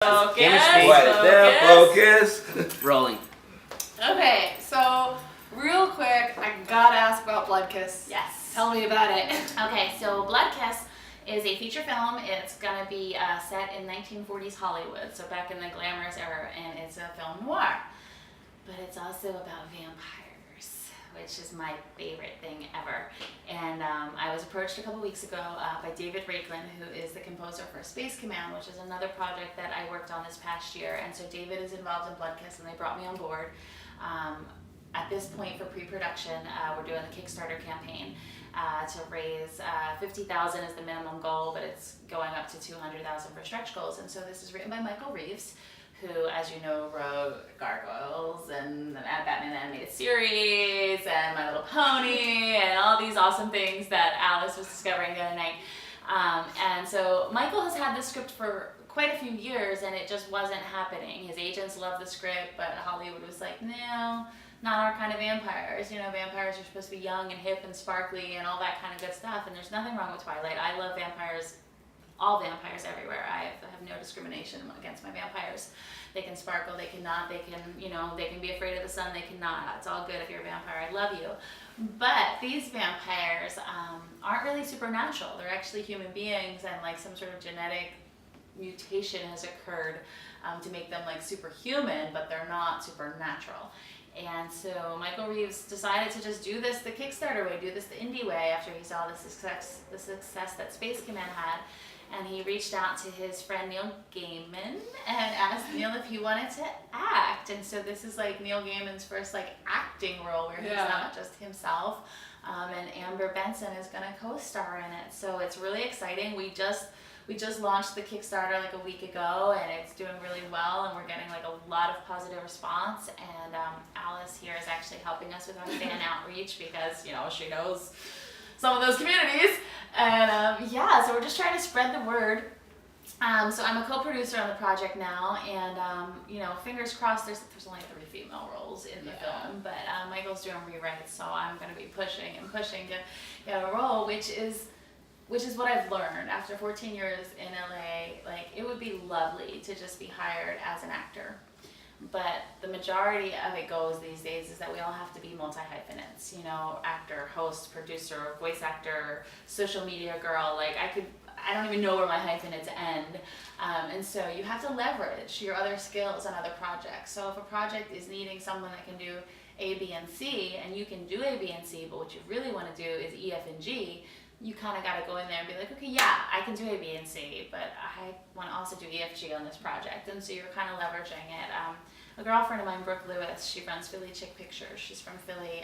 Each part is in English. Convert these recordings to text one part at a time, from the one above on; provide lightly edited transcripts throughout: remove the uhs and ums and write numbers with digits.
Chemistry. Quiet down, focus. Rolling. Okay, so real quick, I gotta ask about Blood Kiss. Yes. Tell me about it. Okay, so Blood Kiss is a feature film. It's gonna be set in 1940s Hollywood, so back in the glamorous era, and it's a film noir. But it's also about vampires, which is my favorite thing ever. And I was approached a couple weeks ago by David Raiklen, who is the composer for Space Command, which is another project that I worked on this past year. And so David is involved in Blood Kiss, and they brought me on board. At this point for pre-production, we're doing the Kickstarter campaign to raise $50,000 is the minimum goal, but it's going up to $200,000 for stretch goals. And so this is written by Michael Reeves, who, as you know, wrote Gargoyles and the Batman animated series and My Little Pony and all these awesome things that Alice was discovering the other night. And so Michael has had this script for quite a few years, and it just wasn't happening. His agents loved the script, but Hollywood was like, no, not our kind of vampires. You know, vampires are supposed to be young and hip and sparkly and all that kind of good stuff, and there's nothing wrong with Twilight. I love vampires, all vampires everywhere. I have no discrimination against my vampires. They can sparkle, they cannot, they can, you know, they can be afraid of the sun, they cannot. It's all good if you're a vampire, I love you. But these vampires aren't really supernatural. They're actually human beings, and like some sort of genetic mutation has occurred to make them like superhuman, but they're not supernatural. And so Michael Reeves decided to just do this the Kickstarter way, do this the indie way, after he saw the success that Space Command had. And he reached out to his friend Neil Gaiman and asked Neil if he wanted to act. And so this is like Neil Gaiman's first like acting role where he's not just himself. And Amber Benson is going to co-star in it. So it's really exciting. We just launched the Kickstarter like a week ago, and it's doing really well, and we're getting like a lot of positive response. And Alice here is actually helping us with our fan outreach because, you know, she knows some of those communities. And yeah, so we're just trying to spread the word. So I'm a co-producer on the project now, and you know, fingers crossed. There's only 3 female roles in the film, but Michael's doing rewrites, so I'm going to be pushing to get a role, which is what I've learned after 14 years in LA. Like, it would be lovely to just be hired as an actor. But the majority of it goes these days is that we all have to be multi-hyphenates, you know, actor, host, producer, voice actor, social media girl. Like, I don't even know where my hyphenates end. And so you have to leverage your other skills on other projects. So if a project is needing someone that can do A, B, and C, and you can do A, B, and C, but what you really want to do is E, F, and G, you kind of got to go in there and be like, okay, yeah, I can do A, B, and C, but I want to also do E, F, G on this project. And so you're kind of leveraging it. A girlfriend of mine, Brooke Lewis, she runs Philly Chick Pictures. She's from Philly.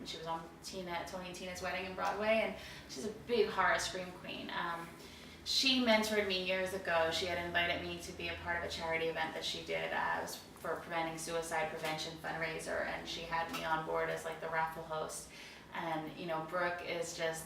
She was on Tony and Tina's Wedding in Broadway, and she's a big horror scream queen. She mentored me years ago. She had invited me to be a part of a charity event that she did. It was for preventing suicide prevention fundraiser, and she had me on board as like the raffle host. And you know, Brooke is just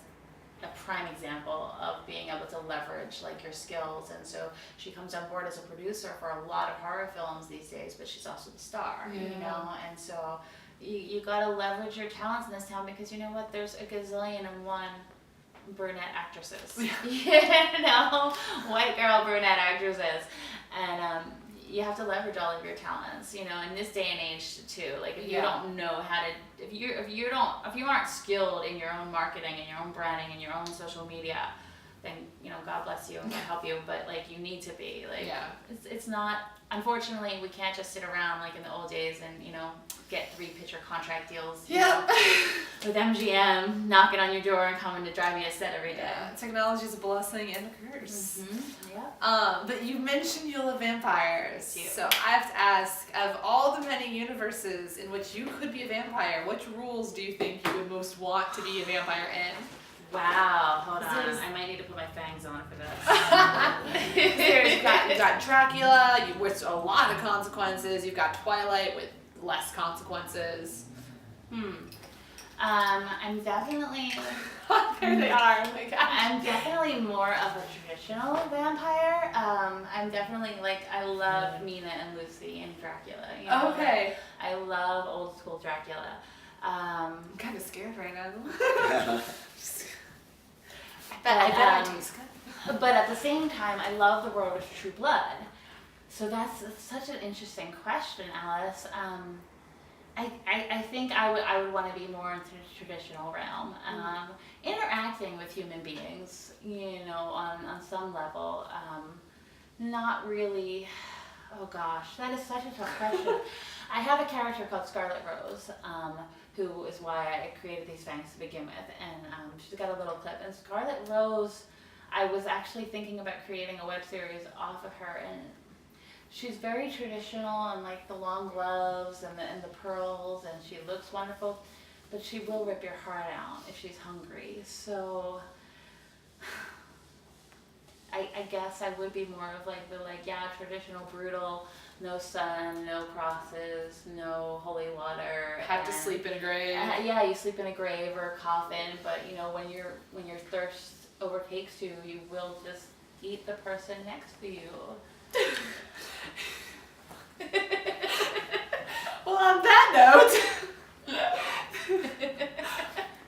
a prime example of being able to leverage like your skills. And so she comes on board as a producer for a lot of horror films these days, but she's also the star, you know. And so you got to leverage your talents in this town, because you know what, there's a gazillion and one brunette actresses. You know, white girl brunette actresses. And you have to leverage all of your talents, you know, in this day and age too. Like, if you don't know how to, if you aren't skilled in your own marketing and your own branding and your own social media, then, you know, God bless you and God help you, but like, you need to be like, it's not, unfortunately, we can't just sit around like in the old days and, you know, get 3-picture contract deals, you know, with MGM knocking on your door and coming to drive you to set every day. Technology is a blessing and a curse. But you mentioned you love vampires, Cute. so I have to ask, of all the many universes in which you could be a vampire, which rules do you think you would most want to be a vampire in? Wow, hold on. I might need to put my fangs on for this. You've got Dracula, with a lot of consequences. You've got Twilight with less consequences. I'm definitely... There they are. Oh my gosh. I'm definitely more of a traditional vampire. I'm definitely like, I love Mina and Lucy and Dracula. You know? Okay. I love old school Dracula. I'm kind of scared right now. But, I bet I taste good. but at the same time, I love the world of True Blood. So that's such an interesting question, Alice. I think I would want to be more into the traditional realm, interacting with human beings, on some level. Not really. Oh gosh, that is such a tough question. I have a character called Scarlet Rose, who is why I created these fangs to begin with, and she's got a little clip. And Scarlet Rose, I was actually thinking about creating a web series off of her, and she's very traditional, and like the long gloves and the pearls, and she looks wonderful, but she will rip your heart out if she's hungry. So I guess I would be more of like the traditional brutal, no sun, no crosses, no holy water. Have to sleep in a grave. Yeah, you sleep in a grave or a coffin, but when your thirst overtakes you, you will just eat the person next to you. Well, on that note,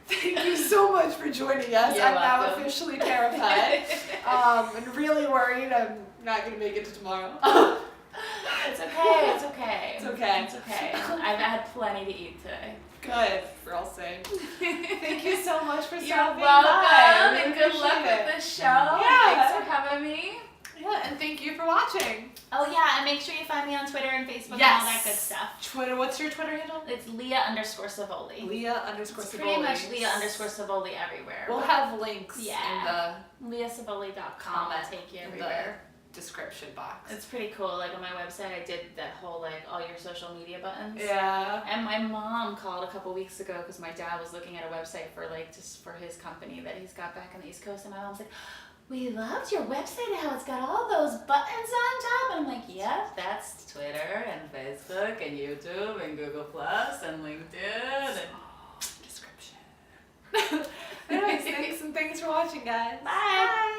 thank you so much for joining us. You're I'm now welcome. officially terrified and really worried I'm not going to make it to tomorrow. It's okay. It's okay. It's okay. It's okay. I've had plenty to eat today. Good, for all sakes. Thank you so much for You're stopping welcome, by. and good luck Appreciate with the show. Yeah. Thanks for having me. Yeah, and thank you for watching. Oh yeah, and make sure you find me on Twitter and Facebook and all Yes. that good stuff. Twitter, what's your Twitter handle? It's Leah_Savoli. Leah_Savoli. It's pretty much Leah_Savoli everywhere. We'll have links Yeah. in the LeahSavoli.com comment will take you in everywhere. the description box. It's pretty cool. Like on my website, I did that whole all your social media buttons. Yeah. And my mom called a couple weeks ago because my dad was looking at a website for just for his company that he's got back on the East Coast, and my mom's like, "We loved your website, how it's got all those buttons on top." And I'm like, "Yep, that's Twitter and Facebook and YouTube and Google Plus and LinkedIn." And Description. Anyways, thanks for watching, guys. Bye.